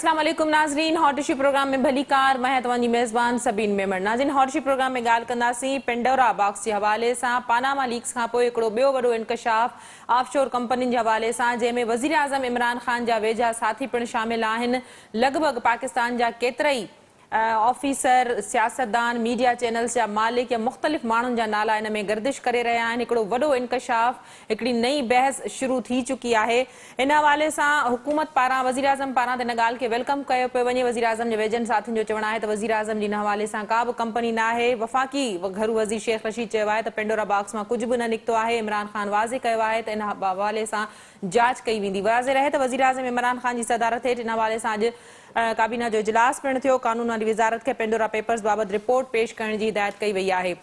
अस्सलाम वालेकुम नाज़रीन, हॉट इशू प्रोग्राम में भली कार मैं तव्हांजी मेज़बान सबीन मेमण। नाज़रीन, हॉट इशू प्रोग्राम में ॻाल्हि कंदासीं पेंडोरा बॉक्स जे हवाले सां। पानामा लीक्स खां पोइ हिकिड़ो ॿियो वॾो इंकशाफ ऑफशोर कंपनियुनि जे हवाले सां, जंहिंमें वज़ीर आज़म इमरान ख़ान जा वेझा साथी पिणु शामिल आहिनि। लॻभॻि पाकिस्तान जा केतिरई ऑफिसर, सियासतदान, मीडिया चैनल्स जा मालिक या मुख़्तलिफ़ माण्हुनि जा नाला इन में गर्दिश करे रहिया आहिनि। हिकिड़ो वॾो इंकशाफ, हिकिड़ी नई बहस शुरू थी चुकी आहे। इन हवाले सां हुकूमत पारां, वज़ीर आज़म पारां त इन ॻाल्हि खे वेलकम कयो पियो वञे। वज़ीर आज़म जे वेझनि साथियुनि जो चवणु आहे त वज़ीर आज़म जी इन हवाले सां का बि कंपनी न आहे। वफ़ाक़ी घरू वज़ीर शेख रशीद चयो आहे त पेंडोरा बॉक्स मां कुझु बि न निकितो आहे। इमरान ख़ान वाज़े कयो आहे त इन हवाले सां जांच कई वेंदी। वाज़े रहे त वज़ीर आज़म इमरान ख़ान जी सदारत हेठि इन हवाले सां अॼु काबीना जो इजलास पिणु थियो। कानून वारी वज़ारत खे पेंडोरा पेपर्स बाबति रिपोर्ट पेश करण जी हिदायत कई वई आहे।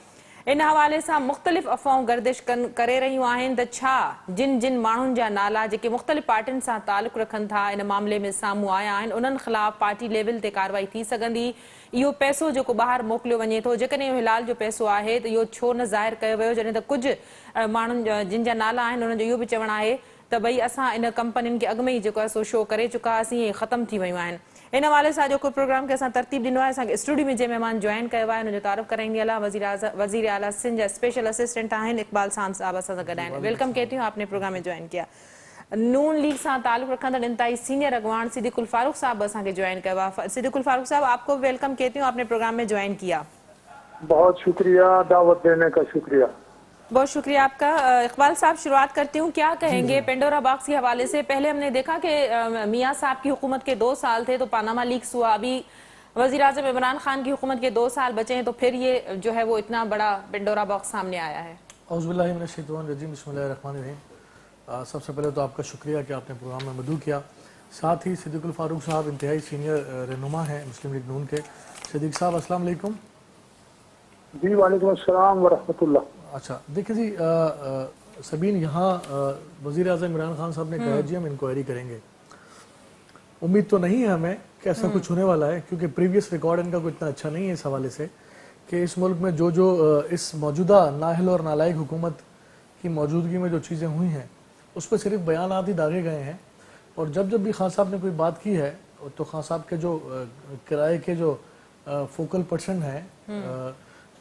इन हवाले सां मुख़्तलिफ़ अफ़वाहूं गर्दिश करे रहियूं आहिनि त छा जिन माण्हुनि जा नाला जेके मुख़्तलिफ़ पार्टियुनि सां तालुक़ रखनि था इन मामले में साम्हूं आया आहिनि, उन्हनि ख़िलाफ़ पार्टी लेवल ते कार्रवाई थी सघंदी। इहो पैसो जेको ॿाहिरि मोकिलियो वञे थो, जेकॾहिं इहो हिलाल जो पैसो आहे त इहो छो न ज़ाहिर कयो वियो, जॾहिं त कुझु माण्हुनि जिन जा नाला आहिनि उन्हनि जो इहो बि चवणु आहे त भई असां इन कंपनियुनि खे अॻु में ई जेको आहे सो शो करे चुका हुआसीं, इहे ख़तमु थी वियूं आहिनि। इन हवाले सां जेको प्रोग्राम खे असां तरतीब ॾिनो आहे, असांखे स्टूडियो में जंहिं महिमान जॉइन कयो आहे हुनजो तारुफ़ कराईंदी अला वज़ीर आला सिंध जा स्पेशल असिस्टेंट आहिनि इकबाल साहब असां सां गॾु आहिनि। वेलकम कहती हूँ, आपने प्रोग्राम में ज्वाइन किया। नून लीग सां ताल्लुक़ रखंदड़ इंतहाई सीनियर अगवान सिद्दीकुल फारूक साहब असांखे ज्वाइन कयो आहे। सिद्दीकुल फारूक साहब, आपको वेलकम कहती हूँ, आपने प्रोग्राम में ज्वाइन किया। बहुत शुक्रिया, दावत देने का शुक्रिया। बहुत शुक्रिया आपका। इकबाल साहब, शुरुआत करती हूँ, क्या कहेंगे पेंडोरा बॉक्स के हवाले से? पहले हमने देखा कि मियाँ साहब की हुकूमत के 2 साल थे तो पानामा लीक्स हुआ, अभी वज़ीर आज़म इमरान खान की हुकूमत के 2 साल बचे हैं, तो फिर ये जो है वो इतना बड़ा पेंडोरा बॉक्स सामने आया है। औज़ुबिल्लाहि मिनश्शैतानिर्रजीम, बिस्मिल्लाहिर्रहमानिर्रहीम। सबसे पहले तो आपका शुक्रिया कि आपने प्रोग्राम में मदऊ किया। साथ ही सिद्दीकुल फारूक साहब इंतहाई सीनियर रहनुमा हैं मुस्लिम लीग नून के। सिद्दीक साहब अस्सलाम वालेकुम। जी वालेकुम अस्सलाम व रहमतुल्लाह। अच्छा, देखिए जी, सबीन, यहाँ वज़ीर आज़म इमरान खान साहब ने कहा जी हम इंक्वायरी करेंगे। उम्मीद तो नहीं है हमें कि ऐसा कुछ होने वाला है, क्योंकि प्रीवियस रिकॉर्ड इनका कोई इतना अच्छा नहीं है इस हवाले से कि इस मुल्क में जो इस मौजूदा नाअहल और नालायक हुकूमत की मौजूदगी में जो चीज़ें हुई हैं उस पर सिर्फ बयानात ही दागे गए हैं। और जब भी खान साहब ने कोई बात की है तो खान साहब के जो किराए के जो फोकल पर्सन हैं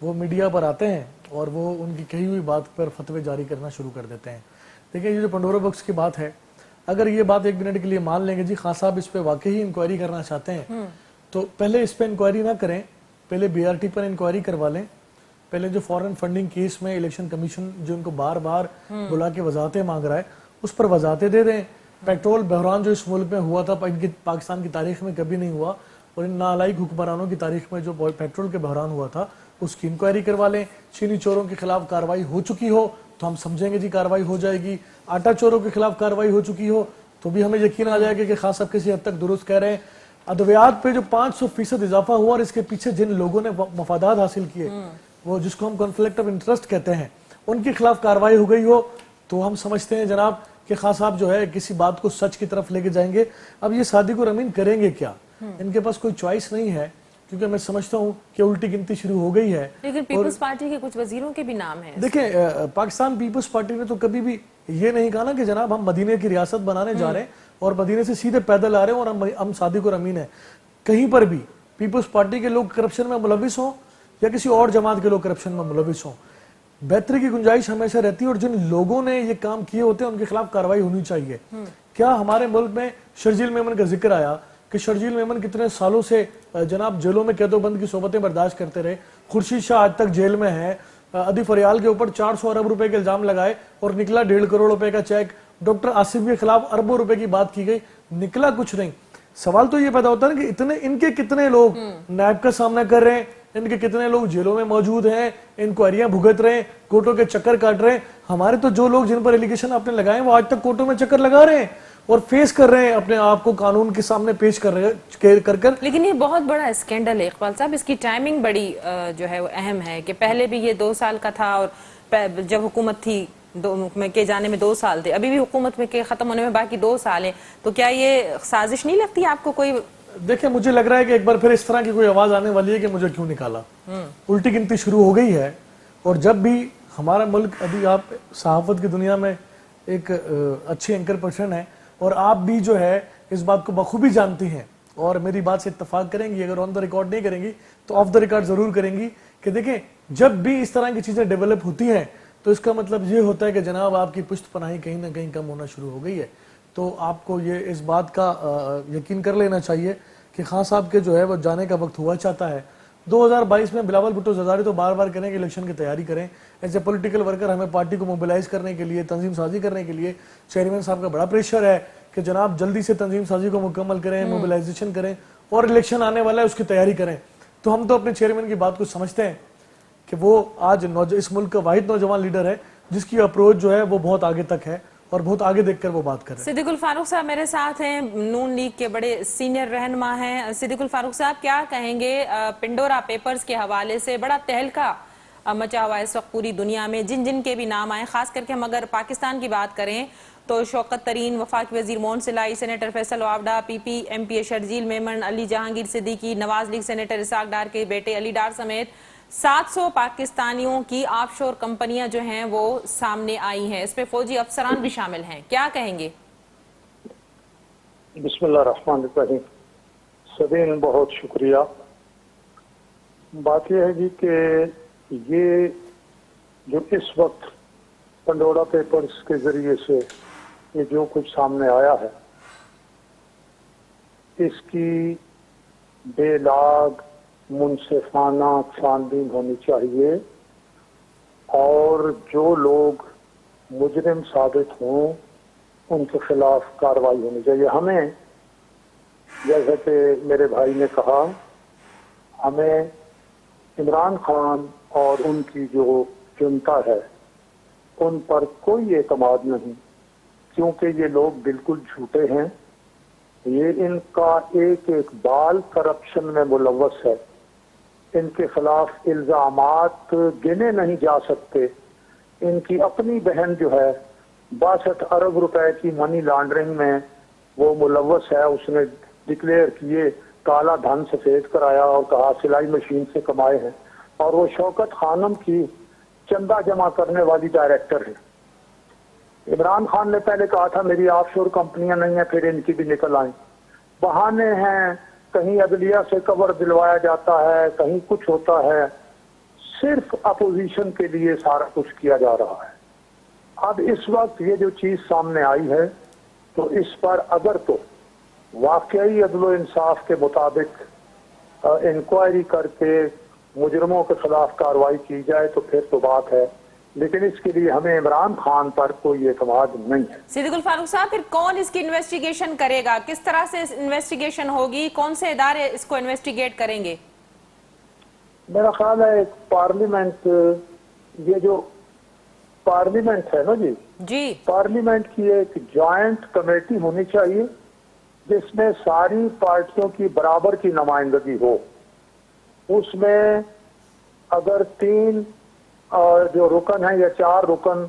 वो मीडिया पर आते हैं और वो उनकी कही हुई बात पर फतवे जारी करना शुरू कर देते हैं। देखिए, ये जो पेंडोरा बॉक्स की बात है, अगर ये बात 1 मिनट के लिए मान लेंगे जी खान साहब इस पे वाकई ही इंक्वायरी करना चाहते हैं तो पहले इस पे इंक्वायरी ना करें, पहले BRT पर इंक्वायरी करवा लें। पहले जो फॉरेन फंडिंग केस में इलेक्शन कमीशन जो उनको बार बार बुला के वजाहतें मांग रहा है उस पर वजाहतें दे दें। पेट्रोल बहरान जो इस मुल्क में हुआ था पाकिस्तान की तारीख में कभी नहीं हुआ, और इन नालायक हुक्मरानों की तारीख में जो पेट्रोल के बहरान हुआ था उसकी इंक्वायरी करवा लें। चीनी चोरों के खिलाफ कार्रवाई हो चुकी हो तो हम समझेंगे जी कार्रवाई हो जाएगी। आटा चोरों के खिलाफ कार्रवाई हो चुकी हो तो भी हमें यकीन आ जाएगा कि खास साहब किसी हद तक दुरुस्त कह रहे हैं। अद्वियात पे जो 500% इजाफा हुआ और इसके पीछे जिन लोगों ने मफादात हासिल किए, वो जिसको हम कॉन्फ्लिक्ट ऑफ इंटरेस्ट कहते हैं, उनके खिलाफ कार्रवाई हो गई हो तो हम समझते हैं जनाब कि खान साहब जो है किसी बात को सच की तरफ लेके जाएंगे। अब ये सादिक और अमीन करेंगे क्या? इनके पास कोई चॉइस नहीं है, क्योंकि मैं समझता हूँ कि उल्टी गिनती शुरू हो गई है। लेकिन पीपल्स पार्टी के कुछ वजीरों के भी नाम हैं। देखिए, पाकिस्तान पीपल्स पार्टी ने तो कभी भी ये नहीं कहा ना कि जनाब हम मदीने की रियासत बनाने जा रहे हैं और मदीने से सीधे पैदल आ रहे हैं और हम सादिक और अमीन है। कहीं पर भी पीपल्स पार्टी के लोग करप्शन में मुलविस हों या किसी और जमात के लोग करप्शन में मुलविस हों, बेहतरी की गुंजाइश हमेशा रहती है और जिन लोगों ने ये काम किए होते हैं उनके खिलाफ कार्रवाई होनी चाहिए। क्या हमारे मुल्क में शर्जील मेमन का जिक्र आया कि शर्जील मेमन कितने सालों से जनाब जेलों में कैदोबंद की सोबतें बर्दाश्त करते रहे। खुर्शीद शाह आज तक जेल में है। अदी फरियाल के ऊपर 400 अरब रुपए के इल्जाम लगाए और निकला 1.5 करोड़ रुपए का चेक। डॉक्टर आसिफ के खिलाफ अरबों रुपए की बात की गई, निकला कुछ नहीं। सवाल तो ये पैदा होता है कि इनके कितने लोग नैब का सामना कर रहे हैं, इनके कितने लोग जेलों में मौजूद हैं, इंक्वायरियां भुगत रहे हैं, कोर्टों के चक्कर काट रहे हैं। हमारे तो जो लोग जिन पर एलिगेशन आपने लगाए वो आज तक कोर्टों में चक्कर लगा रहे हैं और फेस कर रहे हैं अपने आप को कानून के सामने पेश कर रहे कर। लेकिन ये बहुत बड़ा स्कैंडल है इकबाल साहब, इसकी टाइमिंग बड़ी जो है वो अहम है कि पहले भी ये 2 साल का था और जब हुकूमत थी के जाने में 2 साल थे, अभी भी हुकूमत में के खत्म होने में बाकी 2 साल हैं, तो क्या ये साजिश नहीं लगती आपको कोई? देखिए, मुझे लग रहा है कि एक बार फिर इस तरह की कोई आवाज आने वाली है कि मुझे क्यों निकाला। उल्टी गिनती शुरू हो गई है। और जब भी हमारा मुल्क, अभी आप सहाफत की दुनिया में एक अच्छी एंकर पर्सन है और आप भी जो है इस बात को बखूबी जानती हैं اور میری بات سے اتفاق کریں گی, اگر آن دا ریکارڈ نہیں کریں گی تو آف دا ریکارڈ ضرور کریں گی کہ دیکھیں جب بھی اس طرح کی چیزیں ڈیولپ ہوتی ہیں تو اس کا مطلب یہ ہوتا ہے کہ جناب آپ کی پشت پناہی کہیں نہ کہیں کم ہونا شروع ہو گئی ہے. تو آپ کو یہ اس بات کا یقین کر لینا چاہیے کہ خان صاحب کے جو ہے وہ جانے کا وقت ہوا چاہتا ہے. 2022 میں بلاول بھٹو زرداری تو بار بار کریں کہ الیکشن کی تیاری کریں. ایز اے پولیٹیکل ورکر ہمیں پارٹی کو موبلائز کرنے کے لیے, تنظیم سازی کرنے کے لیے چیئرمین صاحب کا بڑا پریشر ہے کہ جناب جلدی سے تنظیم سازی کو مکمل کریں, موبلائزیشن کریں اور الیکشن آنے والا ہے اس کی تیاری کریں. تو ہم تو اپنے چیئرمین کی بات کو سمجھتے ہیں کہ وہ آج اس ملک کا واحد نوجوان لیڈر ہے جس کی اپروچ جو ہے وہ بہت آگے تک ہے اور بہت آگے دیکھ کر وہ بات کر رہے ہیں. صدیق الفاروق صاحب میرے ساتھ ہیں, نون لیگ کے بڑے سینئر رہنما ہیں. صدیق الفاروق صاحب کیا کہیں گے پنڈورا پیپرز کے حوالے سے بڑا تہلکہ مچا ہوا ہے اس وقت پوری دنیا میں, جن کے بھی نام آئے, خاص کر کے ہم اگر پاکستان کی بات کریں تو شوکت ترین, وفاقی وزیر مون سلائی, senator Faisal Vawda, P P M P Sharjeel Memon, Ali Jahangir Siddiqui, Nawaz league senator Ishaq Dar کے بیٹے علی ڈار سمیت 700 پاکستانیوں کی آف شور کمپنیاں جو ہیں وہ سامنے آئی ہیں. اس میں فوجی افسران بھی شامل ہیں. کیا کہیں گے؟ بسم اللہ الرحمن الرحیم. سبین بہت شکریہ. بات یہ ہے جی کہ یہ جو اس وقت پنڈورا پیپرز کے ذریعے سے یہ جو کچھ سامنے آیا ہے اس کی بے لاگ منصفانہ چھانبین ہونی چاہیے اور جو لوگ مجرم ثابت ہوں ان کے خلاف کارروائی ہونی چاہیے. ہمیں جیسا کہ میرے بھائی نے کہا, ہمیں عمران خان اور ان کی جو جنتا ہے ان پر کوئی اعتماد نہیں, کیونکہ یہ لوگ بالکل جھوٹے ہیں. یہ ان کا ایک بال کرپشن میں ملوث ہے. ان کے خلاف الزامات گنے نہیں جا سکتے. ان کی اپنی بہن جو ہے 62 ارب روپے کی منی لانڈرنگ میں وہ ملوث ہے. اس نے ڈکلیئر کیے, کالا دھن سفید کرایا اور کہا سلائی مشین سے کمائے ہیں, اور وہ شوکت خانم کی چندہ جمع کرنے والی ڈائریکٹر ہے. عمران خان نے پہلے کہا تھا میری آف شور کمپنیاں نہیں ہیں, پھر ان کی بھی نکل آئیں. بہانے ہیں, کہیں عدلیہ سے کور دلوایا جاتا ہے, کہیں کچھ ہوتا ہے. صرف اپوزیشن کے لیے سارا کچھ کیا جا رہا ہے. اب اس وقت یہ جو چیز سامنے آئی ہے تو اس پر اگر تو واقعی عدل و انصاف کے مطابق انکوائری کر کے مجرموں کے خلاف کارروائی کی جائے تو پھر تو بات ہے, لیکن اس کے لیے ہمیں عمران خان پر کوئی اعتماد نہیں ہے. صدیق الفاروق صاحب پھر کون اس کی انویسٹیگیشن کرے گا؟ کس طرح سے انویسٹیگیشن ہوگی؟ کون سے ادارے اس کو انویسٹیگیٹ کریں گے؟ میرا خیال ہے ایک پارلیمنٹ, یہ جو پارلیمنٹ ہے نا جی, پارلیمنٹ کی ایک جوائنٹ کمیٹی ہونی چاہیے جس میں ساری پارٹیوں کی برابر کی نمائندگی ہو. اس میں اگر 3 جو رکن ہیں یا 4 رکن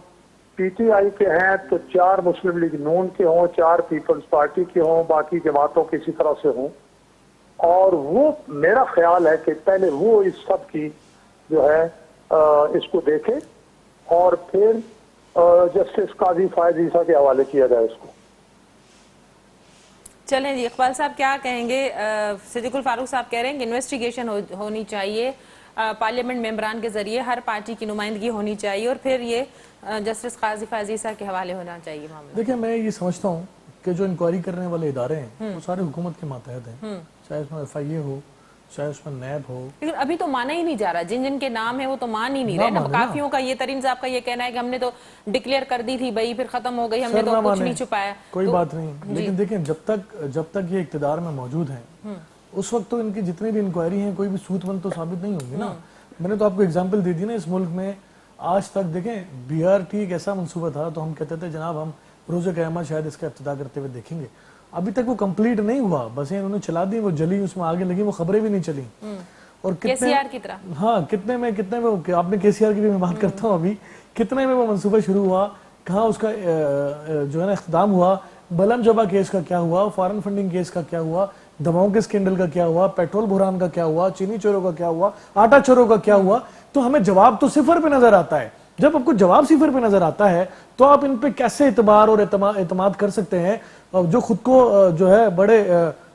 پی ٹی آئی کے ہیں تو 4 مسلم لیگ نون کے ہوں, 4 پیپلز پارٹی کے ہوں, باقی جماعتوں کے اسی طرح سے ہوں. اور وہ میرا خیال ہے کہ پہلے وہ اس سب کی جو ہے اس کو دیکھے اور پھر جسٹس قاضی فائز عیسیٰ کے حوالے کیا جائے اس کو. چلیں جی, اقبال صاحب کیا کہیں گے؟ صدیق الفاروق صاحب کہہ رہے ہیں کہ انویسٹیگیشن ہونی چاہیے, پارلیمنٹ ممبران کے ذریعے ہر پارٹی کی نمائندگی ہونی چاہیے اور پھر یہ جسٹس قاضی فائز عیسیٰ کے حوالے ہونا چاہیے معاملہ. دیکھیں میں یہ سمجھتا ہوں کہ جو انکوائری کرنے والے ادارے ہیں وہ سارے حکومت کے ماتحت ہیں, چاہے اس میں ایف آئی اے ہو, چاہے اس میں نیب ہو. لیکن ابھی تو مانا ہی نہیں جا رہا, جن کے نام ہیں وہ تو مان ہی نہیں رہے نا. کافیوں کا یہ ترین صاحب کا یہ کہنا ہے کہ ہم نے تو ڈکلیئر کر دی تھی بھائی, پھر ختم ہو گئی, ہم نے تو کچھ نہیں چھپایا. کوئی بات نہیں, لیکن دیکھیں جب تک یہ اقتدار میں موجود ہیں اس وقت تو ان کی جتنی بھی انکوائری ہیں کوئی بھی سود مند تو ثابت نہیں ہوگی نا. میں نے تو آپ کو اگزامپل دے دی نا, اس ملک میں آج تک دیکھیں بی آر ٹی ایک ایسا منصوبہ تھا تو ہم کہتے تھے جناب ہم روز قیامت شاید اس کا ابتدا کرتے ہوئے دیکھیں گے. ابھی تک وہ کمپلیٹ نہیں ہوا, بس انہوں نے چلا دی, وہ جلی, اس میں آگے لگی, وہ خبریں بھی نہیں چلی. اور کتنے کی طرح ہاں کتنے میں آپ نے کے سی آر کی بھی میں بات کرتا ہوں, ابھی کتنے میں وہ منصوبہ شروع ہوا, کہاں اس کا جو ہے نا اختتام ہوا, بلم جبا کیس کا کیا ہوا, فارن فنڈنگ کیس کا کیا ہوا, دواؤں کے اسکینڈل کا کیا ہوا, پیٹرول بحران کا کیا ہوا, چینی چوروں کا کیا ہوا, آٹا چوروں کا کیا ہوا. تو ہمیں جواب تو صفر پہ نظر آتا ہے. جب آپ کو جواب صفر پہ نظر آتا ہے تو آپ ان پہ کیسے اعتبار اور اعتماد کر سکتے ہیں جو خود کو جو ہے بڑے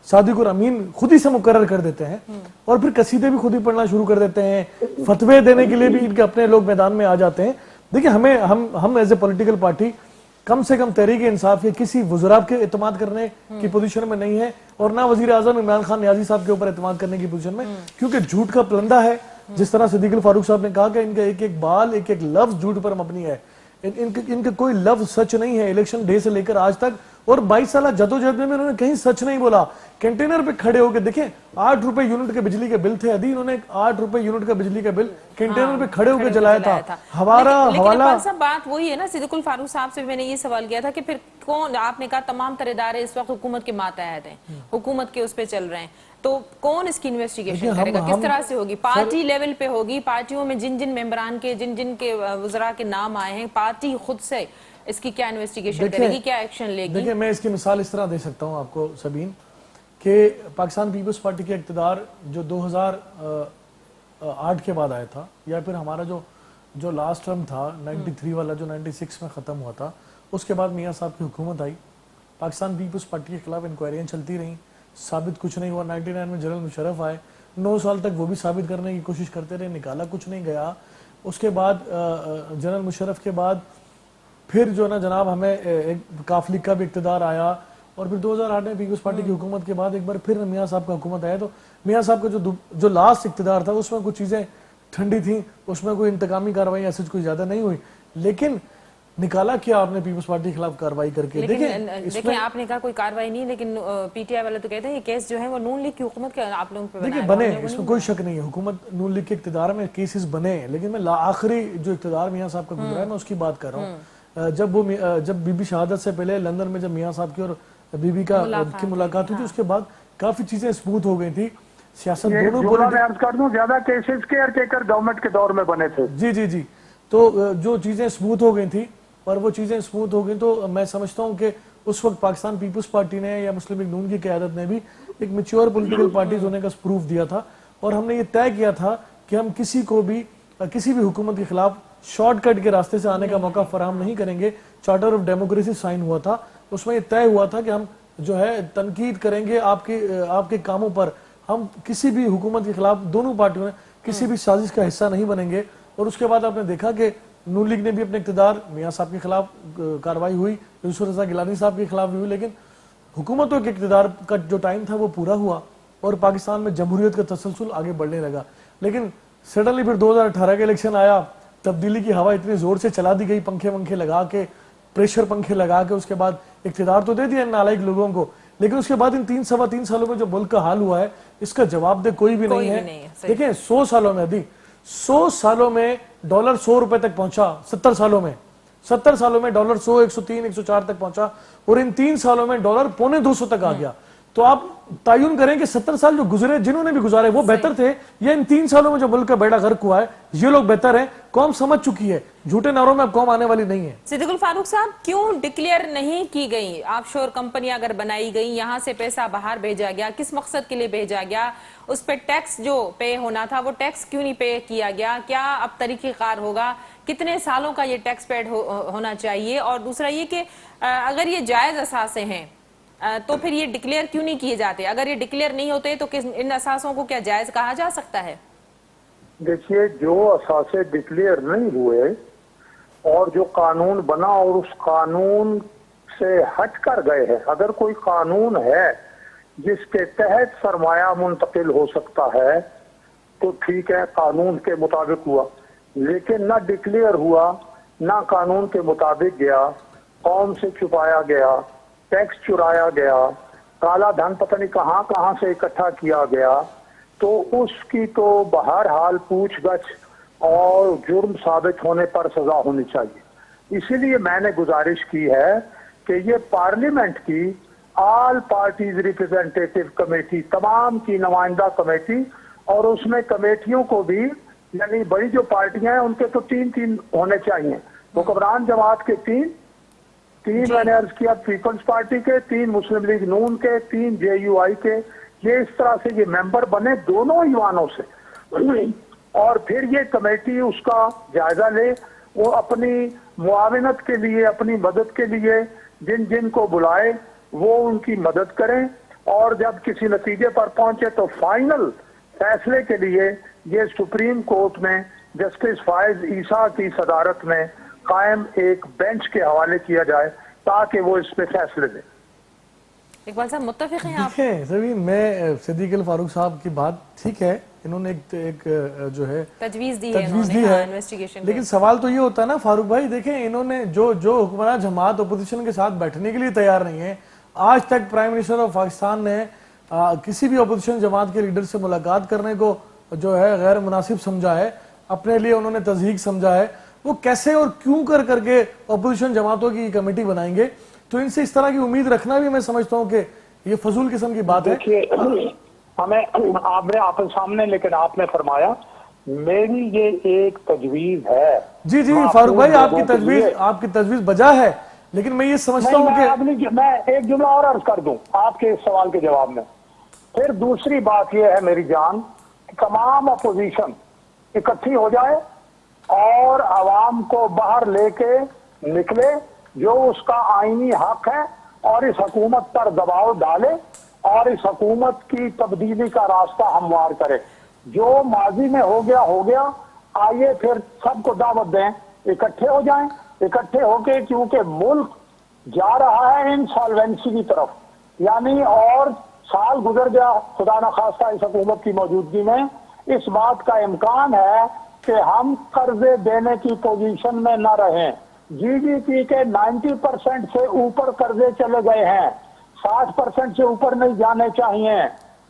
सादिक और अमीन खुद ही से मुकर्रर कर देते हैं और फिर कसीदे भी खुद ही पढ़ना शुरू कर देते हैं, फतवे देने के लिए भी इनके अपने लोग मैदान में आ जाते हैं। देखिए हमें हम एज ए पॉलिटिकल पार्टी कम से कम तहरीक इंसाफ के किसी वज़राब के एतमाद करने की पोजीशन में नहीं है और ना वजीर आजम इमरान खान नियाजी साहब के ऊपर एतमाद करने की पोजीशन में, क्योंकि झूठ का पलंदा है। जिस तरह सिद्दीक फारूक साहब ने कहा कि इनका एक एक बाल, एक एक लफ्ज झूठ पर मबनी है। इनका कोई लफ्ज सच नहीं है इलेक्शन डे से लेकर आज तक, और 22 साल जदोजहद में उन्होंने कहीं सच नहीं बोला। कंटेनर पे खड़े होकर देखें, 8 रुपए यूनिट के बिजली के बिल थे, अभी इन्होंने 8 रुपए यूनिट का बिजली का बिल कंटेनर पे खड़े होकर जलाया था। हमारा हवाला सब बात वही है ना, सिद्दीकुल फारूक साहब से मैंने ये सवाल किया था कि फिर कौन, आपने कहा तमाम तरह इस वक्त हुकूमत के मातहत हैं, हुकूमत के उस पे चल रहे हैं, तो कौन इसकी इन्वेस्टिगेशन करेगा, किस तरह से होगी? पार्टी लेवल पे होगी? पार्टियों में जिन जिन मेंबरान के, जिन जिन के वज़रा के नाम आए हैं, पार्टी खुद से इसकी क्या इन्वेस्टिगेशन करेगी, क्या एक्शन लेगी? देखिए मैं इसकी मिसाल इस तरह दे सकता हूँ आपको सबीन, कि पाकिस्तान पीपल्स पार्टी के इक़्तिदार जो 2008 के बाद आया था, या फिर हमारा जो लास्ट टर्म था 93 वाला जो 96 में ख़त्म हुआ था, उसके बाद मियाँ साहब की हुकूमत आई, पाकिस्तान पीपल्स पार्टी के खिलाफ इंक्वायरियाँ चलती रहीं, साबित कुछ नहीं हुआ। 99 में जनरल मुशर्रफ आए, 9 साल तक वो भी साबित करने की कोशिश करते रहे, निकाला कुछ नहीं गया। उसके बाद जनरल मुशर्रफ के बाद फिर जो ना जनाब हमें एक काफ लीग का भी इक़्तिदार आया, और फिर 2008 में पीपल्स पार्टी की हुकूमत के बाद एक बार फिर मियाँ साहब का हुकूमत आया, तो मियाँ साहब का जो लास्ट इक़्तिदार था उसमें कुछ चीज़ें ठंडी थी, उसमें कोई इंतकामी कार्रवाई ऐसी कोई ज़्यादा नहीं हुई। लेकिन निकाला क्या आपने पीपल्स पार्टी के खिलाफ कार्रवाई करके? देखिए आपने कहा कोई कार्रवाई नहीं, लेकिन पीटीआई वाले तो कहते हैं ये केस जो है वो नून लीग की हुकूमत के आप लोगों पे देखिए बने, इसमें कोई शक नहीं है, हुकूमत नून लीग के इक़्तिदार में केसेस बने, लेकिन मैं आखिरी जो इक़्तिदार मियाँ साहब का गुजरा है मैं उसकी बात कर रहा हूँ। जब बीबी शहादत से पहले लंदन में जब मियाँ साहब की और बीबी की मुलाकात हुई थी, उसके बाद काफी चीजें स्मूथ हो गई थी। सियासत दोनों ज्यादा केसेस केयर टेकर गवर्नमेंट के दौर में बने थे। जी। तो जो चीजें स्मूथ हो गई थी, और वो चीजें स्मूथ हो गई, तो मैं समझता हूँ कि उस वक्त पाकिस्तान पीपल्स पार्टी ने या मुस्लिम लीग नून की क़यादत ने भी एक मैच्योर पॉलिटिकल पार्टीज होने का प्रूफ दिया था, और हमने ये तय किया था कि हम किसी भी हुकूमत के खिलाफ शॉर्टकट के रास्ते से आने का मौका फराहम नहीं करेंगे। चार्टर ऑफ डेमोक्रेसी साइन हुआ था, उसमें यह तय हुआ था कि हम जो है तनकीद करेंगे आपके कामों पर, हम किसी भी हुकूमत के खिलाफ, दोनों पार्टियों ने किसी भी साजिश का हिस्सा नहीं बनेंगे। और उसके बाद आपने देखा कि नून लीग ने भी अपने इक़्तिदार, मियाँ साहब के खिलाफ कार्रवाई हुई, यूसुफ रज़ा गिलानी साहब के खिलाफ भी हुई, लेकिन हुकूमतों के इक़्तिदार का जो टाइम था वो पूरा हुआ और पाकिस्तान में जमहूरियत का तसलसल आगे बढ़ने लगा। लेकिन सडनली फिर 2018 का इलेक्शन आया, तब्दीली की हवा इतनी जोर से चला दी गई, पंखे लगा के, प्रेशर पंखे लगा के, उसके बाद इक़्तिदार तो दे दिया नालायक लोगों को, लेकिन उसके बाद इन सवा तीन सालों में जो मुल्क का हाल हुआ है इसका जवाब दे कोई भी नहीं है। देखें 100 सालों में, अभी 100 सालों में डॉलर 100 रुपए तक पहुंचा, 70 सालों में डॉलर 100, 103, 104 तक पहुंचा, और इन 3 सालों में डॉलर 250 तक आ गया। तो आप तायुन करें कि 70 साल जो गुजरे, जिन्होंने भी गुजारे वो बेहतर थे, या इन 3 सालों में जो मुल्क का बेड़ा गर्क हुआ है ये लोग बेहतर हैं? कौम समझ चुकी है, झूठे नारों में अब कौम आने वाली नहीं है। सिद्दीकुल फारूक साहब, क्यों डिक्लेयर नहीं की गई? ऑफशोर कंपनियां अगर बनाई गई, यहाँ से पैसा बाहर भेजा गया, किस मकसद के लिए भेजा गया, उस पर टैक्स जो पे होना था वो टैक्स क्यों नहीं पे किया गया? क्या अब तरीक़ेकार होगा? कितने सालों का ये टैक्स पेड होना चाहिए? और दूसरा ये कि अगर ये जायज असासे हैं तो फिर ये डिक्लेयर क्यों नहीं किए जाते? अगर ये डिक्लेयर नहीं होते तो इन असासों को क्या जायज कहा जा सकता है? देखिए, जो असासे डिक्लेयर नहीं हुए और जो कानून बना और उस कानून से हट कर गए हैं, अगर कोई कानून है जिसके तहत सरमाया मुंतकिल हो सकता है तो ठीक है, कानून के मुताबिक हुआ, लेकिन ना डिक्लेयर हुआ, ना कानून के मुताबिक गया, कौम से छुपाया गया, टैक्स चुराया गया, काला धन पता नहीं कहां कहां से इकट्ठा किया गया, तो उसकी तो बहरहाल पूछगछ और जुर्म साबित होने पर सजा होनी चाहिए। इसीलिए मैंने गुजारिश की है कि ये पार्लियामेंट की ऑल पार्टीज रिप्रेजेंटेटिव कमेटी, तमाम की नुमाइंदा कमेटी, और उसमें कमेटियों को भी, यानी बड़ी जो पार्टियां हैं उनके तो 3-3 होने चाहिए, हुक्मरान जमात के 3 मैंने अर्ज किया, पीपल्स पार्टी के 3, मुस्लिम लीग नून के 3, JUI के, ये इस तरह से ये मेंबर बने दोनों ईवानों से, और फिर ये कमेटी उसका जायजा ले, वो अपनी मुआविनत के लिए, अपनी मदद के लिए जिन जिन को बुलाए वो उनकी मदद करें, اور جب کسی نتیجے پر پہنچے تو فائنل فیصلے کے لیے یہ سپریم کورٹ میں جسٹس فائز عیسیٰ کی صدارت میں قائم ایک بینچ کے حوالے کیا جائے تاکہ وہ اس پہ فیصلے دے. اقبال صاحب متفق ہیں آپ؟ دیکھیں زمین میں صدیق الفاروق صاحب کی بات ٹھیک ہے، انہوں نے ایک جو ہے تجویز دی ہے، انویسٹیگیشن، لیکن سوال تو یہ ہوتا ہے نا فاروق بھائی، دیکھیں انہوں نے جو حکمراں جماعت اپوزیشن کے ساتھ بیٹھنے کے لیے تیار نہیں ہے، آج تک پرائم منسٹر آف پاکستان نے کسی بھی اپوزیشن جماعت کے لیڈر سے ملاقات کرنے کو جو ہے غیر مناسب سمجھا ہے، اپنے لیے انہوں نے تضحیق سمجھا ہے، وہ کیسے اور کیوں کر کے اپوزیشن جماعتوں کی کمیٹی بنائیں گے؟ تو ان سے اس طرح کی امید رکھنا بھی میں سمجھتا ہوں کہ یہ فضول قسم کی بات ہے. دیکھیے ہمیں آپ نے آپ سامنے لیکن آپ نے فرمایا میری یہ ایک تجویز ہے. جی فاروق بھائی آپ کی تجویز بجا ہے، لیکن میں یہ سمجھتا ہوں کہ میں ایک جملہ اور عرض کر دوں آپ کے اس سوال کے جواب میں. پھر دوسری بات یہ ہے میری جان کہ تمام اپوزیشن اکٹھی ہو جائے اور عوام کو باہر لے کے نکلے جو اس کا آئینی حق ہے، اور اس حکومت پر دباؤ ڈالے اور اس حکومت کی تبدیلی کا راستہ ہموار کرے. جو ماضی میں ہو گیا آئیے پھر سب کو دعوت دیں، اکٹھے ہو جائیں، اکٹھے ہو کے، کیونکہ ملک جا رہا ہے انسالوینسی کی طرف، یعنی اور سال گزر گیا خدا نخواستہ اس حکومت کی موجودگی میں اس بات کا امکان ہے کہ ہم قرضے دینے کی پوزیشن میں نہ رہیں. جی ڈی پی کے 90% سے اوپر قرضے چلے گئے ہیں، 60% سے اوپر نہیں جانے چاہیے.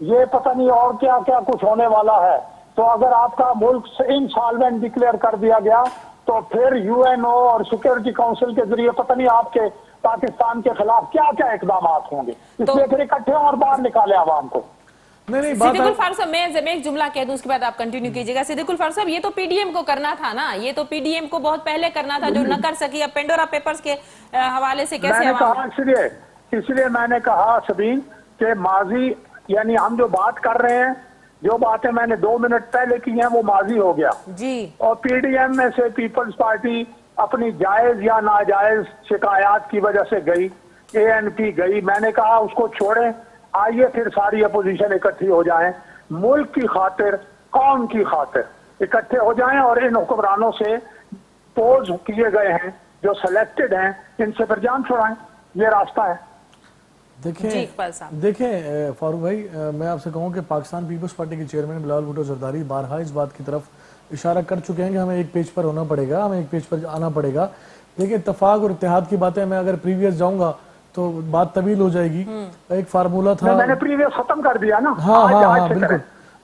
یہ پتہ نہیں اور کیا کیا کچھ ہونے والا ہے. تو اگر آپ کا ملک انسالوینٹ ڈکلیئر کر دیا گیا تو پھر یو این او اور سیکورٹی کونسل کے ذریعے پتہ نہیں آپ کے پاکستان کے خلاف کیا کیا اقدامات ہوں گے. اس لیے پھر اکٹھے اور باہر نکالے عوام کو. صدیق الفاروق صاحب میں ایک جملہ کہہ دوں اس کے بعد آپ کنٹینیو کیجئے گا. صدیق الفاروق صاحب یہ تو پی ڈی ایم کو کرنا تھا نا، یہ تو پی ڈی ایم کو بہت پہلے کرنا تھا جو نہ کر سکی. اب پینڈورا پیپرز کے حوالے سے کیسے اس لیے میں نے کہا سبین کہ ماضی یعنی ہم جو بات کر رہے ہیں، جو باتیں میں نے 2 منٹ پہلے کی ہیں وہ ماضی ہو گیا جی. اور پی ڈی ایم میں سے پیپلز پارٹی اپنی جائز یا ناجائز شکایات کی وجہ سے گئی، اے این پی گئی. میں نے کہا اس کو چھوڑیں، آئیے پھر ساری اپوزیشن اکٹھی ہو جائیں، ملک کی خاطر، قوم کی خاطر اکٹھے ہو جائیں اور ان حکمرانوں سے پوز کیے گئے ہیں جو سلیکٹڈ ہیں ان سے پھر جان چھڑائیں. یہ راستہ ہے. دیکھیں فاروق بھائی، میں آپ سے کہوں کہ پاکستان پیپلز پارٹی کے چیئرمین بلاول بھٹو زرداری بارہا اس بات کی طرف اشارہ کر چکے ہیں کہ ہمیں ایک پیج پر ہونا پڑے گا، ہمیں ایک پیج پر آنا پڑے گا. دیکھیں اتفاق اور اتحاد کی باتیں میں اگر پریویس جاؤں گا تو بات طویل ہو جائے گی. ایک فارمولہ تھا، میں نے پریویس ختم کر دیا نا. ہاں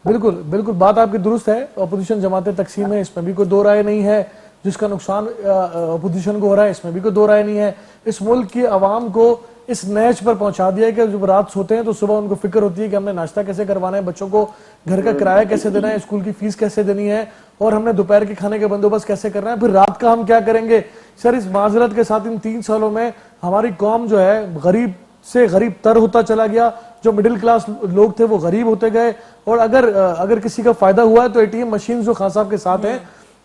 بالکل بات آپ کی درست ہے. اپوزیشن جماعتیں تقسیم ہے، اس میں بھی کوئی دو رائے نہیں ہے. جس کا نقصان اپوزیشن کو ہو رہا ہے اس میں بھی کوئی دو رائے نہیں ہے. اس ملک کی عوام کو اس نیچ پر پہنچا دیا ہے کہ جب رات سوتے ہیں تو صبح ان کو فکر ہوتی ہے کہ ہم نے ناشتہ کیسے کروانا ہے، بچوں کو گھر کا کرایہ کیسے دینا ہے، اسکول کی فیس کیسے دینی ہے، اور ہم نے دوپہر کے کھانے کا بندوبست کیسے کرنا ہے، پھر رات کا ہم کیا کریں گے. سر اس معذرت کے ساتھ ان 3 سالوں میں ہماری قوم جو ہے غریب سے غریب تر ہوتا چلا گیا. جو مڈل کلاس لوگ تھے وہ غریب ہوتے گئے. اور اگر کسی کا فائدہ ہوا ہے تو اے ٹی ایم مشین جو خان صاحب کے ساتھ ہیں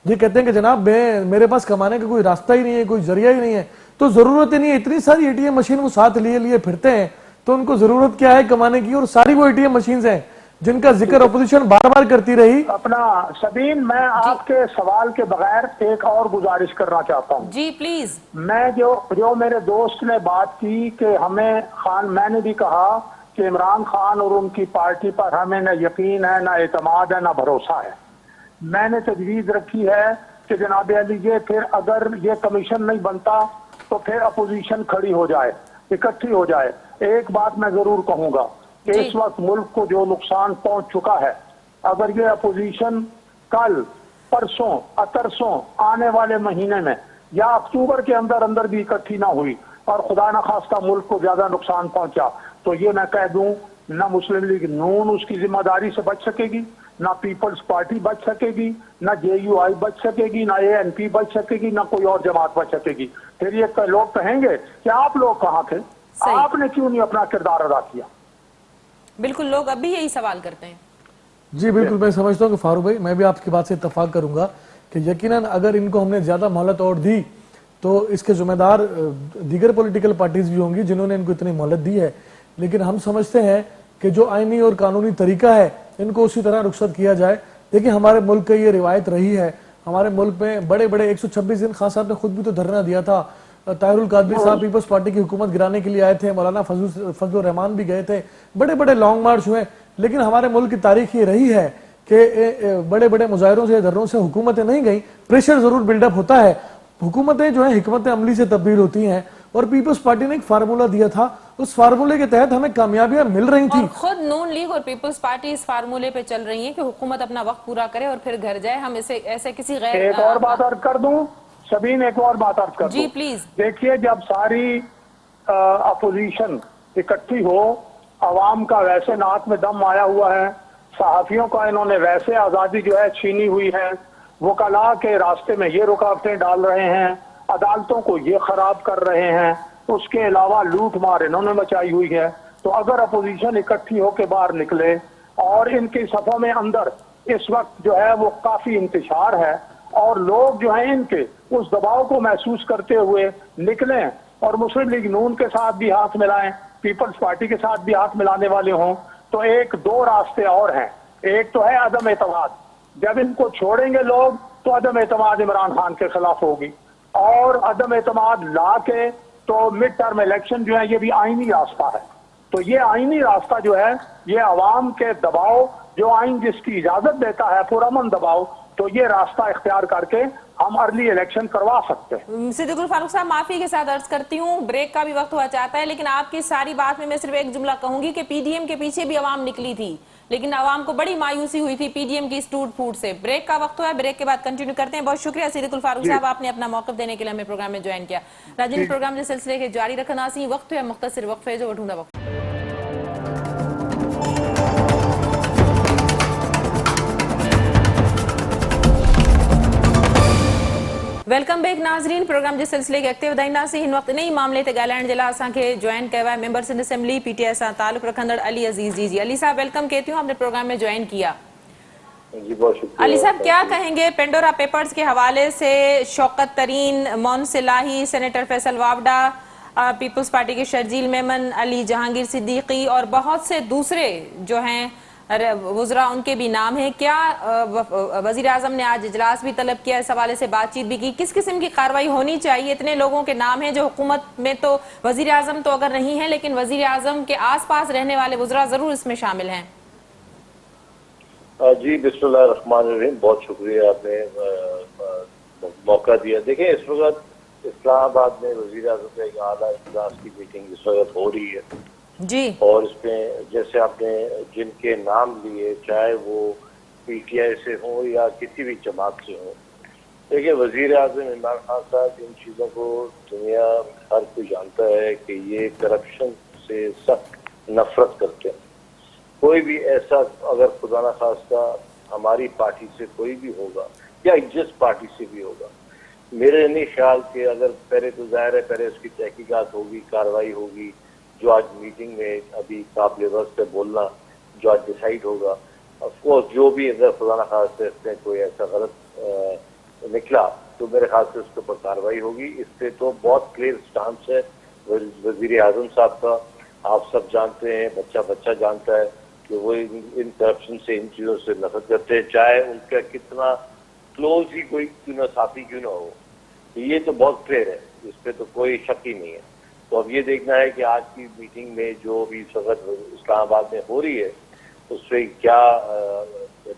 یہ کہتے ہیں کہ جناب میرے پاس کمانے کا کوئی راستہ ہی نہیں ہے، کوئی ذریعہ ہی نہیں ہے، تو ضرورت ہی نہیں ہے. اتنی ساری اے ٹی ایم مشین وہ ساتھ لیے پھرتے ہیں تو ان کو ضرورت کیا ہے کمانے کی؟ اور ساری وہ اے ٹی ایم مشینز ہیں جن کا ذکر اپوزیشن بار بار کرتی رہی. اپنا سبین میں آپ کے سوال کے بغیر ایک اور گزارش کرنا چاہتا ہوں. جی پلیز. میں جو میرے دوست نے بات کی کہ میں نے بھی کہا کہ عمران خان اور ان کی پارٹی پر ہمیں نہ یقین ہے، نہ اعتماد ہے، نہ بھروسہ ہے. میں نے تجویز رکھی ہے کہ جناب علی پھر اگر یہ کمیشن نہیں بنتا تو پھر اپوزیشن کھڑی ہو جائے، اکٹھی ہو جائے. ایک بات میں ضرور کہوں گا کہ اس وقت ملک کو جو نقصان پہنچ چکا ہے، اگر یہ اپوزیشن کل، پرسوں، اترسوں آنے والے مہینے میں یا اکتوبر کے اندر بھی اکٹھی نہ ہوئی اور خدا نخواستہ ملک کو زیادہ نقصان پہنچا تو یہ میں کہہ دوں نہ مسلم لیگ نون اس کی ذمہ داری سے بچ سکے گی، نہ پیپلز پارٹی بچ سکے گی، نہ جے یو آئی بچ سکے گی، نہ اے این پی بچ سکے گی، نہ کوئی اور جماعت بچ سکے گی. پھر یہ لوگ کہیں گے کہ آپ لوگ کہاں تھے، آپ نے کیوں نہیں اپنا کردار ادا کیا. بالکل لوگ اب بھی یہی سوال کرتے ہیں. جی بالکل میں سمجھتا ہوں کہ فاروق بھائی میں بھی آپ کی بات سے اتفاق کروں گا کہ یقیناً اگر ان کو ہم نے زیادہ مہلت اور دی تو اس کے ذمہ دار دیگر پولیٹیکل پارٹیز بھی ہوں گی جنہوں نے ان کو اتنی مہلت دی ہے. लेकिन हम समझते हैं कि जो आईनी और कानूनी तरीका है इनको उसी तरह रुखसत किया जाए। देखिए हमारे मुल्क की ये रिवायत रही है, हमारे मुल्क में बड़े बड़े 126 दिन खान साहब ने खुद भी तो धरना दिया था, ताहिरुल कादरी साहब पीपल्स पार्टी की हुकूमत गिराने के लिए आए थे, मौलाना फजल रहमान भी गए थे, बड़े बड़े लॉन्ग मार्च हुए। लेकिन हमारे मुल्क की तारीख ये रही है कि बड़े बड़े मुजाहिरों से धरनों से हुकूमतें नहीं गई, प्रेशर जरूर बिल्डअप होता है, हुकूमतें जो है हिकमत अमली से तब्दील होती हैं। और पीपल्स पार्टी ने एक फार्मूला दिया था, उस फार्मूले के तहत हमें कामयाबियां मिल रही थी। और खुद नून लीग और पीपल्स पार्टी इस फार्मूले पे चल रही है कि हुकूमत अपना वक्त पूरा करे और फिर घर जाए। हम इसे ऐसे किसी गैर एक और बात अर्ज कर दूं सबीन, एक और बात अर्ज कर दूं। जी प्लीज। देखिए जब सारी अपोजिशन इकट्ठी हो, अवाम का वैसे नाक में दम आया हुआ है, सहाफियों का इन्होंने वैसे आज़ादी जो है छीनी हुई है, वकला के रास्ते में ये रुकावटें डाल रहे हैं, अदालतों को ये खराब कर रहे हैं, उसके अलावा लूट मार इन्होंने मचाई हुई है, तो अगर अपोजिशन इकट्ठी होकर बाहर निकले और इनकी सफों में अंदर इस वक्त जो है वो काफी इंतशार है और लोग जो है इनके उस दबाव को महसूस करते हुए निकलें और मुस्लिम लीग नून के साथ भी हाथ मिलाएं, पीपल्स पार्टी के साथ भी हाथ मिलाने वाले हों, तो एक दो रास्ते और हैं। एक तो है अदम एतमाद, जब इनको छोड़ेंगे लोग तो अदम एतमाद इमरान खान के खिलाफ होगी, और अदम एतमाद ला के तो मिड टर्म इलेक्शन जो है ये भी आईनी रास्ता है। तो ये आईनी रास्ता जो है ये अवाम के दबाव, जो आइन जिसकी इजाजत देता है पुरअमन दबाव, तो ये रास्ता इख्तियार करके हम अर्ली इलेक्शन करवा सकते हैं। सिद्दीकुल फारूक साहब, माफी के साथ अर्ज करती हूँ, ब्रेक का भी वक्त हुआ चाहता है, लेकिन आपकी सारी बात में मैं सिर्फ एक जुमला कहूंगी कि पीडीएम के पीछे भी अवाम निकली थी, लेकिन अवाम को बड़ी मायूसी हुई थी पीडीएम की इस टूट फूट से। ब्रेक का वक्त हुआ है, ब्रेक के बाद कंटिन्यू करते हैं। बहुत शुक्रिया सिद्दीकुल फारूक साहब, आपने अपना मौक़िफ़ देने के लिए हमें प्रोग्राम में ज्वाइन किया। राजन प्रोग्राम के सिलसिले के जारी रखना सी वक्त है मुख्तसर वक्फे जो ढूंढा वक्त। वेलकम बैक नाज़रीन, प्रोग्राम जे सिलसिले के अॻिते वधाईंदासीं। हिन वक़्तु इन ई मामले ते ॻाल्हाइण जे लाइ असांखे जॉइन कयो आहे मेंबर्स इन असेंबली पीटीआई सां ताल्लुक़ रखंदड़ अली अजीज जी। अली साहब वेलकम कहती हूँ, आपने प्रोग्राम में ज्वाइन किया। जी बहुत शुक्रिया। अली साहब क्या कहेंगे पेंडोरा पेपर्स के हवाले से? शौकत तरीन, मोन सिलाही, senator Faisal Vawda, Peoples Party के शर्जील मेमन, अली जहांगीर सिद्दीकी और बहुत से दूसरे जो हैं वुज़रा, उनके भी नाम है। क्या वज़ीर आज़म ने आज इजलास भी तलब किया, इस हवाले से बातचीत भी की? किस किस्म की कार्रवाई होनी चाहिए? इतने लोगों के नाम हैं जो हुकूमत में, तो वज़ीर आज़म तो अगर नहीं है लेकिन वज़ीर आज़म के आसपास रहने वाले वुज़रा जरूर इसमें शामिल हैं। जी बिस्मिल्लाह रहमान रहीम, बहुत शुक्रिया आपने मौका दिया। देखें इस वक्त इस्लामाबाद में वज़ीर आज़म का एक आला इजलास की मीटिंग इस वक्त हो रही है जी, और इसमें जैसे आपने जिनके नाम लिए, चाहे वो पीटीआई से हो या किसी भी जमात से हो, देखिए वज़ीर आज़म इमरान खान साहब इन चीज़ों को दुनिया हर कोई जानता है कि ये करप्शन से सख्त नफरत करते हैं। कोई भी ऐसा अगर खुदा न खास्ता हमारी पार्टी से कोई भी होगा या जिस पार्टी से भी होगा, मेरे नहीं ख्याल के अगर पहले तो जाहिर है पहले उसकी तहकीकात होगी, कार्रवाई होगी, जो आज मीटिंग में अभी काबिल बस पे बोलना जो आज डिसाइड होगा, ऑफकोर्स जो भी अगर खुदा न खास्ता इसमें कोई ऐसा गलत निकला तो मेरे ख्याल से उसके ऊपर कार्रवाई होगी। इस पे तो बहुत क्लियर स्टांस है वज़ीर आज़म साहब का, आप सब जानते हैं, बच्चा बच्चा जानता है कि वो इन करप्शन से, इन चीज़ों से नफरत करते हैं, चाहे उनका कितना क्लोज ही कोई क्यों ना साथी क्यों ना हो, ये तो बहुत क्लियर है, इस पे तो कोई शक ही नहीं है। तो अब ये देखना है कि आज की मीटिंग में जो भी इस वक्त इस्लामाबाद में हो रही है उससे क्या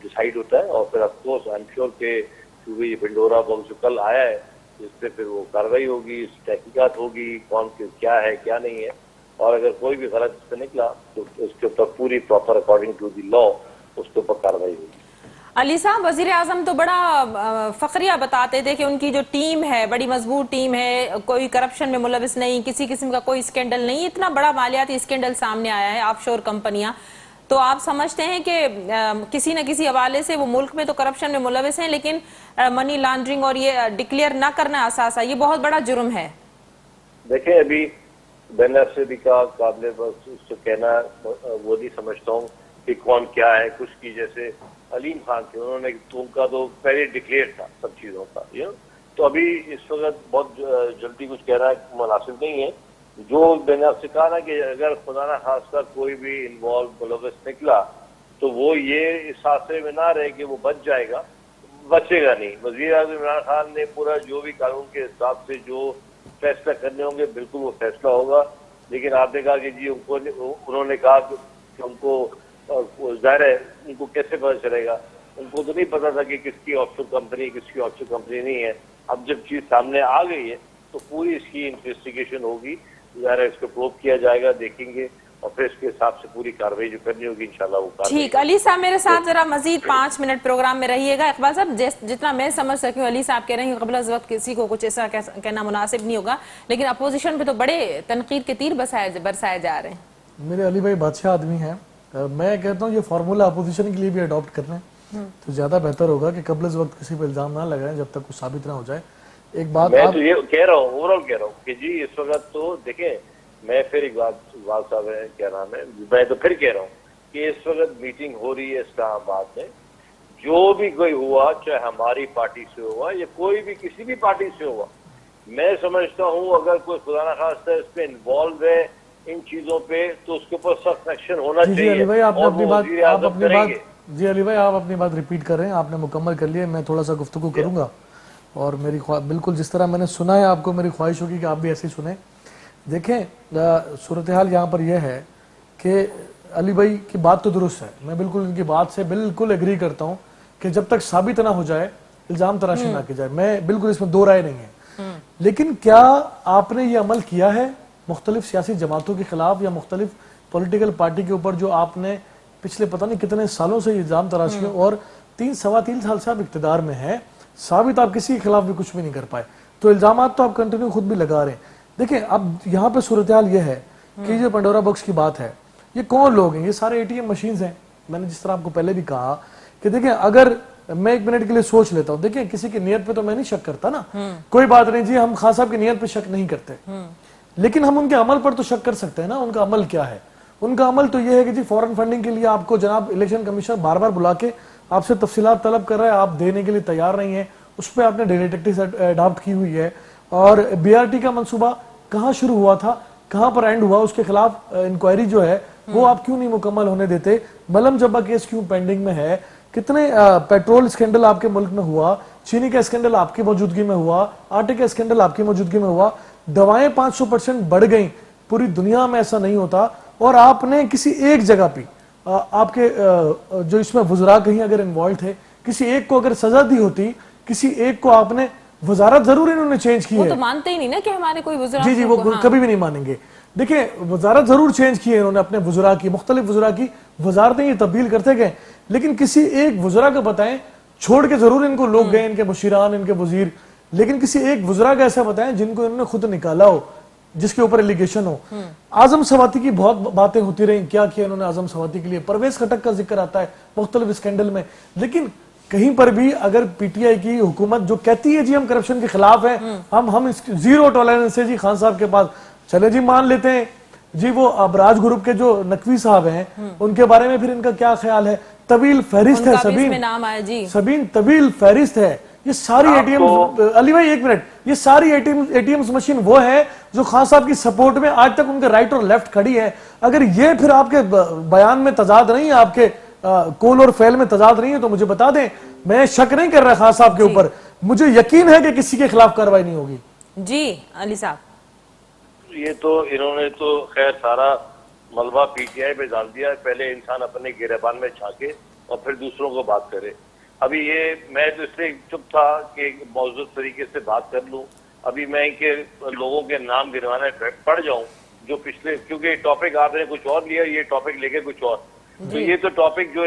डिसाइड होता है, और फिर अफकोर्स आई एम श्योर के क्योंकि ये पिंडोरा बॉक्स जो कल आया है इस पे फिर वो कार्रवाई होगी, तहकीकात होगी, कौन क्या है क्या नहीं है, और अगर कोई भी गलत इससे निकला तो उसके ऊपर पूरी proper according to the law उसके ऊपर कार्रवाई होगी। अली साहब, वज़ीर आज़म तो बड़ा फखरिया बताते थे कि उनकी जो टीम है बड़ी मजबूत टीम है, कोई करप्शन में मुलविस नहीं, किसी किस्म का कोई स्कैंडल नहीं। इतना बड़ा मालियाती स्कैंडल सामने आया है, ऑफशोर कंपनियां, तो आप समझते हैं कि किसी न किसी हवाले से वो मुल्क में तो करप्शन में मुलविस हैं, लेकिन मनी लॉन्ड्रिंग और ये डिक्लेयर ना करना असासा, ये बहुत बड़ा जुर्म है। देखें अभी मैंने आपसे भी कहा काबिल बस उसको कहना वो नहीं समझता हूँ कि कौन क्या है, कुछ की जैसे अलीम खान थे, उन्होंने तो उनका तो पहले डिक्लेयर था सब चीज़ों का, तो अभी इस वक्त बहुत जल्दी कुछ कहना मुनासिब नहीं है। जो मैंने आपसे कहा ना कि अगर खुदा ना खास्ता कोई भी इन्वॉल्व मुलव्वस निकला तो वो ये इस हादसे में ना रहे कि वो बच जाएगा, बचेगा नहीं। वजीर आज़म इमरान खान ने पूरा जो भी कानून के हिसाब से जो फैसला करने होंगे बिल्कुल वो फैसला होगा। लेकिन आपने कहा कि जी उन्होंने कहा कि उनको जाहिर है उनको कैसे पता चलेगा, उनको तो नहीं पता था कि किसकी ऑफशोर कंपनी किसकी ऑफशोर कंपनी नहीं है। अब जब चीज सामने आ गई है तो पूरी इसकी इन्वेस्टिगेशन होगी, ज़ाहिर है इसको प्रूव किया जाएगा, देखेंगे और फिर इसके हिसाब से पूरी कार्रवाई जो करनी होगी इंशाल्लाह वो कार्रवाई। ठीक, अली साहब मेरे साथ जरा मजीद 5 मिनट प्रोग्राम में रहिएगा। इकबाल साहब जितना मैं समझ सकी हूँ, अली साहब कह रहे हैं कबल अज़ वक्त किसी को कुछ ऐसा कहना मुनासिब नहीं होगा, लेकिन अपोजिशन पे तो बड़े तनकीद के तीर बरसाए जा रहे हैं। मेरे अली भाई बादशाह आदमी हैं, मैं कहता हूँ ये फार्मूला अपोजिशन के लिए भी अडॉप्ट कर लें तो ज्यादा बेहतर होगा कि कबल अज़ वक्त किसी पर इल्जाम ना लगाएं जब तक कुछ साबित ना हो जाए। एक बात मैं तो ये कह रहा हूँ, ओवरऑल कह रहा हूँ कि जी इस वक्त तो देखें, मैं फिर इकबाल साहब है क्या नाम है, मैं तो फिर कह रहा हूँ कि इस वक्त मीटिंग हो रही है इस्लामाबाद में, जो भी कोई हुआ चाहे हमारी पार्टी से हुआ या कोई भी किसी भी पार्टी से हुआ, मैं समझता हूँ अगर कोई खुदा ना खास्ता इस पे इन्वॉल्व है इन चीजों पे तो उसके ऊपर सख्त एक्शन होना चाहिए। अली भाई आपने और अपनी वो बात वज़ीर आज़म करेंगे। जी अली भाई आप अपनी बात रिपीट कर रहे हैं, आपने मुकम्मल कर लिया, मैं थोड़ा सा गुफ्तगू करूंगा और मेरी बिल्कुल जिस तरह मैंने सुना है आपको मेरी ख्वाहिश होगी कि आप भी ऐसे ही सुने। देखें सूरत हाल यहाँ पर यह है कि अली भाई की बात तो दुरुस्त है, मैं बिल्कुल इनकी बात से बिल्कुल एग्री करता हूँ कि जब तक साबित ना हो जाए इल्जाम तराशी ना की जाए, मैं बिल्कुल इसमें दो राय नहीं है। लेकिन क्या आपने ये अमल किया है मुख्तलिफ सियासी जमातों के खिलाफ या मुख्तलिफ पॉलिटिकल पार्टी के ऊपर जो आपने पिछले पता नहीं कितने सालों से इल्जाम तराशी और 3-3.25 साल से आप इक्तदार में हैं, साबित आप किसी के खिलाफ भी कुछ भी नहीं कर पाए, तो इल्जाम तो आप कंटिन्यू खुद भी लगा रहे हैं। देखिए अब यहाँ पे सूरत हाल ये है कि जो पंडोरा बॉक्स की बात है, ये कौन लोग हैं, ये सारे एटीएम मशीन्स हैं। मैंने जिस तरह आपको पहले भी कहा कि देखिए अगर मैं 1 मिनट के लिए सोच लेता हूँ, देखिए किसी की नियत पे तो मैं नहीं शक करता ना, कोई बात नहीं जी, हम खान साहब की नियत पे शक नहीं करते, लेकिन हम उनके अमल पर तो शक कर सकते हैं ना। उनका अमल क्या है? उनका अमल तो ये है कि जी फॉरेन फंडिंग के लिए आपको जनाब इलेक्शन कमीशन बार बार बुला के आपसे तफसीलात तलब कर रहा है, आप देने के लिए तैयार नहीं है, उस पर आपने डेली टैक्टिक्स अडॉप्ट की हुई है। और बीआरटी का मंसूबा कहाँ शुरू हुआ था, कहाँ पर एंड हुआ, उसके खिलाफ इंक्वायरी जो है वो आप क्यों नहीं मुकम्मल होने देते? मलम जब्बा केस क्यों पेंडिंग में है? कितने पेट्रोल स्कैंडल आपके मुल्क में हुआ, चीनी का स्कैंडल आपकी मौजूदगी में हुआ, आटे का स्कैंडल आपकी मौजूदगी में हुआ, दवाएं 500% बढ़ गई, पूरी दुनिया में ऐसा नहीं होता। और आपने किसी एक जगह पे आपके जो इसमें वज़रा कहीं अगर इन्वॉल्व थे, किसी एक को अगर सजा दी होती, किसी एक को आपने वजारत जरूर इन्होंने चेंज की है, वो तो मानते ही नहीं ना कि हमारे कोई वज़रा जी वो कभी भी नहीं मानेंगे। देखिए वजारत जरूर चेंज की है इन्होंने, अपने वज़रा की मुख्तलिफ वज़रा की वजारतें ये तब्दील करते गए, लेकिन किसी एक वज़रा को बताएं, छोड़ के जरूर इनको लोग गए, इनके मुशीरान, इनके वजीर, लेकिन किसी एक वज़रा का ऐसा बताएं जिनको इन्होंने खुद निकाला हो, जिसके ऊपर एलिगेशन हो। आजम सवाती की बहुत बातें होती रही, क्या किया इन्होंने आजम सवाती के लिए, परवेज खटक का जिक्र आता है मुख्तलिफ स्कैंडल में, लेकिन कहीं पर भी अगर पीटीआई की हुकूमत जो कहती है जी हम करप्शन के खिलाफ है, हम जीरो टॉलरेंस है जी खान साहब के पास, चले जी मान लेते हैं जी, वो अबराज ग्रुप के जो नकवी साहब हैं उनके बारे में फिर इनका क्या ख्याल है? तवील फहरिस्त है सबीन, नाम आया जी, सबीन तवील फहरिस्त है। ये सारी एटीएम, अली भाई एक मिनट, ये सारी एटीएम मशीन वो है जो खान साहब की सपोर्ट में आज तक उनके राइट और लेफ्ट खड़ी है। अगर ये फिर आपके बयान में तजाद नहीं है, आपके कोल और फेल में तजाद नहीं है, तो मुझे बता दें, मैं शक नहीं कर रहा खान साहब के ऊपर, मुझे यकीन है कि किसी के खिलाफ कार्रवाई नहीं होगी। जी अली साहब, ये तो इन्होंने तो खैर सारा मलबा पीटीआई पे डाल दिया है, पहले इंसान अपने गिरेबान में झांके और फिर दूसरों को बात करे। अभी ये मैं तो इसलिए चुप था कि मौजूद तरीके से बात कर लूं, अभी मैं इनके लोगों के नाम गिनवाने पड़ जाऊं जो पिछले, क्योंकि टॉपिक आपने कुछ और लिया, ये टॉपिक लेके कुछ और, तो ये तो टॉपिक जो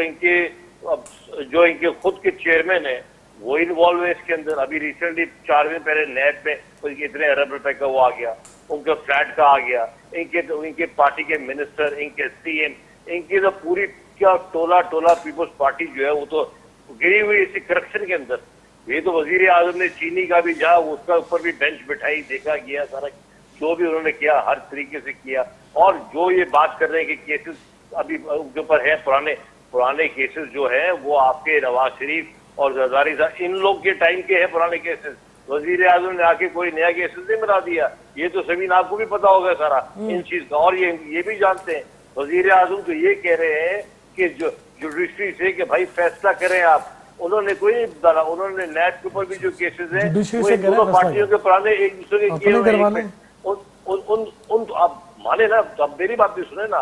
इनके खुद के चेयरमैन है वो इन्वॉल्व है इसके अंदर। अभी रिसेंटली 4 दिन पहले नैब में इतने अरब रुपए का वो आ गया, उनके फ्लैट का आ गया, इनके पार्टी के मिनिस्टर, इनके सीएम, इनकी तो पूरी क्या टोला पीपल्स पार्टी जो है वो तो गिरी हुई इसी करप्शन के अंदर। ये तो वजीर आजम ने चीनी का भी जा उसका ऊपर भी बेंच बिठाई, देखा गया सारा जो भी उन्होंने किया हर तरीके से किया। और जो ये बात कर रहे हैं कि केसेस अभी उनके ऊपर है, पुराने केसेस जो है वो आपके नवाज शरीफ और जरदारी साहब इन लोग के टाइम के हैं पुराने केसेस, वजीर आजम ने आके कोई नया केसेस नहीं बना दिया। ये तो सभी आपको भी पता होगा सारा इन चीज का, और ये भी जानते हैं वजीर आजम तो ये कह रहे हैं कि जो जुडिशरी से कि भाई फैसला करें आप, उन्होंने कोई नहीं डाला। उन्होंने नेट के ऊपर भी जो केसेस हैं वो दोनों पार्टियों के पुराने एक दूसरे के किए हुए उन आप माने ना, तो आप मेरी बात भी सुने ना,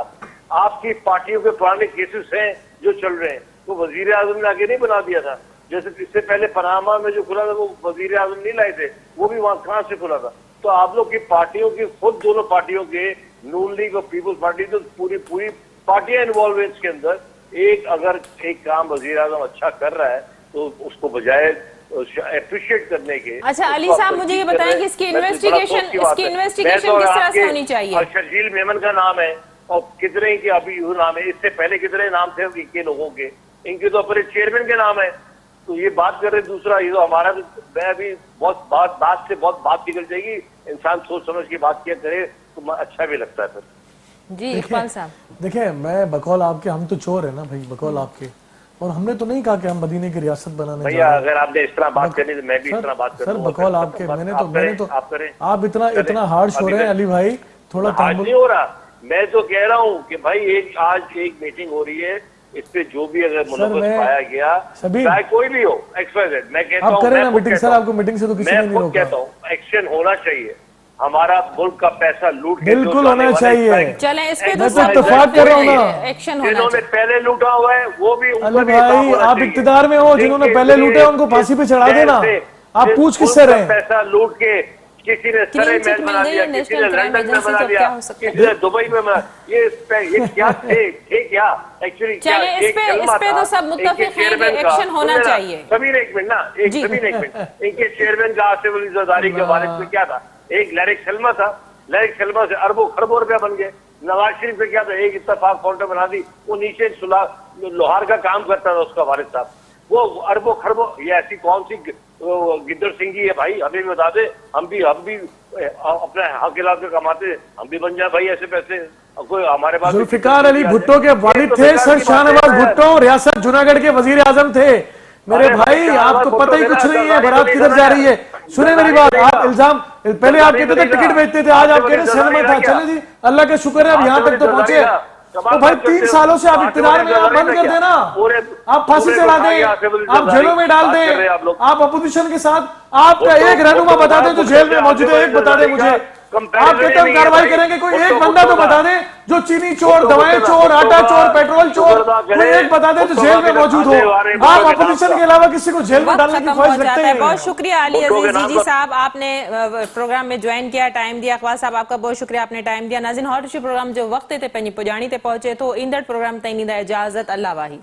आपकी पार्टियों के पुराने केसेस हैं जो चल रहे हैं, तो वजीर आजम ने आगे नहीं बना दिया था। जैसे इससे पहले पनामा में जो खुला था वो वजीर आजम नहीं लाए थे, वो भी वहां कहां से खुला था। तो आप लोग की पार्टियों की, खुद दोनों पार्टियों के, नून लीग और पीपुल्स पार्टी, तो पूरी पार्टियां इन्वॉल्व है इसके अंदर। अगर एक काम वजीर आजम अच्छा कर रहा है तो उसको बजाय अप्रिशिएट करने के। अच्छा अली साहब, मुझे ये बताएं कि इसकी इन्वेस्टिगेशन किस तरह से होनी चाहिए? शर्जील मेमन का नाम है और कितने के अभी यू नाम है, इससे पहले कितने नाम थे इनके लोगों के, इनके तो अपने चेयरमैन के नाम है। तो ये बात कर रहे दूसरा, ये तो हमारा तो मैं अभी बहुत बात से बहुत बात निकल जाएगी। इंसान सोच समझ की बात किया करे तो अच्छा भी लगता है फिर। जी इकबाल साहब, देखिए मैं बकौल आपके, हम तो चोर है ना भाई बकौल आपके, और हमने तो नहीं कहा कि हम मदीने की रियासत बनाने जा रहे हैं। अगर आपने इस तरह बात करनी तो मैं भी इस तरह बात सर बकौल आपके, मैंने तो आप इतना हार्श हो रहे हैं अली भाई, थोड़ा हार्श नहीं हो रहा। मैं तो कह रहा हूँ कि भाई आज एक मीटिंग हो रही है, इस पे जो भी अगर मुनव्वस पाया गया, चाहे कोई भी हो, XYZ, मैं कहता हूँ, आप करें ना मीटिंग सर, आपको मीटिंग से तो किसी ने नहीं रोका। कहता हूँ एक्शन होना चाहिए। हमारा मुल्क का पैसा लूट के बिल्कुल होना चाहिए। चलें इस पे मैं तो इत्तेफाक कर रहा हूँ ना, एक्शन होना जिन्होंने पहले लूटा हुआ है वो भी, अली भाई आप इक्तिदार में हो, जिन्होंने पहले लूटे उनको फांसी पे चढ़ा देना। आप पूछ किससे रहे? पैसा लूट के किसी ने सरे में बना दिया, किसी ने लंदन में बना दिया, किसी ने दुबई में बना, ये क्या थे क्या एक्चुअली? चलिए इस पे तो सब मुत्तफिक हैं कि एक्शन होना चाहिए। सभी ने एक मिनट ना, इनके चेयरमैन का आसिफ अली ज़रदारी के वालिद में क्या था? एक लैरिक सलमा था, लैरिक सलमा से अरबों खरबों रुपया बन गए। नवाज शरीफ से क्या था? एक इत्तेफाक फाउंडेशन बना दी, वो नीचे लोहार का काम करता था उसका वालिद साहब, वो अरबों खरबों। ये ऐसी कौन सी गिद्दर सिंगी है भाई? हमें भी बता दे, हम भी अपने हक इलाके में कमाते, हम भी बन जाए भाई ऐसे पैसे। कोई हमारे पास जुल्फिकार अली भुट्टो के वालिद थे सर शाहनवाज भुट्टो, रियासत जूनागढ़ के वजीर आजम थे। मेरे भाई आपको पता ही कुछ नहीं है बारात किधर जा रही है। सुने मेरी बात, आप इल्जाम पहले आप कहते थे टिकट बेचते थे, आज आप कह रहे हैं सिनेमा था। चले जी अल्लाह का शुक्र है अब यहाँ तक तो पहुंचे। तो भाई 3 सालों से आप इख्तियार में, आप बंद कर देना, आप फांसी चढ़ा दें, आप जेलों में डाल दें, आप अपोजिशन के साथ आपका एक रहनुमा बता दें जो जेल में मौजूद है, एक बता दें मुझे। आप कहते हम कार्रवाई करेंगे, कोई एक बंदा तो बता दें जो चीनी चोर, दवाएं चोर, आटा चोर, पेट्रोल चोर, कोई एक बता दें जो जेल में मौजूद हो। आप अपोजिशन के अलावा किसी को जेल में डालने की ख्वाहिश रखते हैं। बहुत शुक्रिया अली अजीज जी साहब, आपने प्रोग्राम में ज्वाइन किया, टाइम दिया। इकबाल साहब आपका बहुत शुक्रिया, आपने टाइम दिया। नाज़रीन हॉट इशू प्रोग्राम जो वक्त ते पंहिंजी पुॼाणी ते पहुचे तो ईंदड़ प्रोग्राम ताईं ॾींदा इजाज़त। अल्लाह वाही।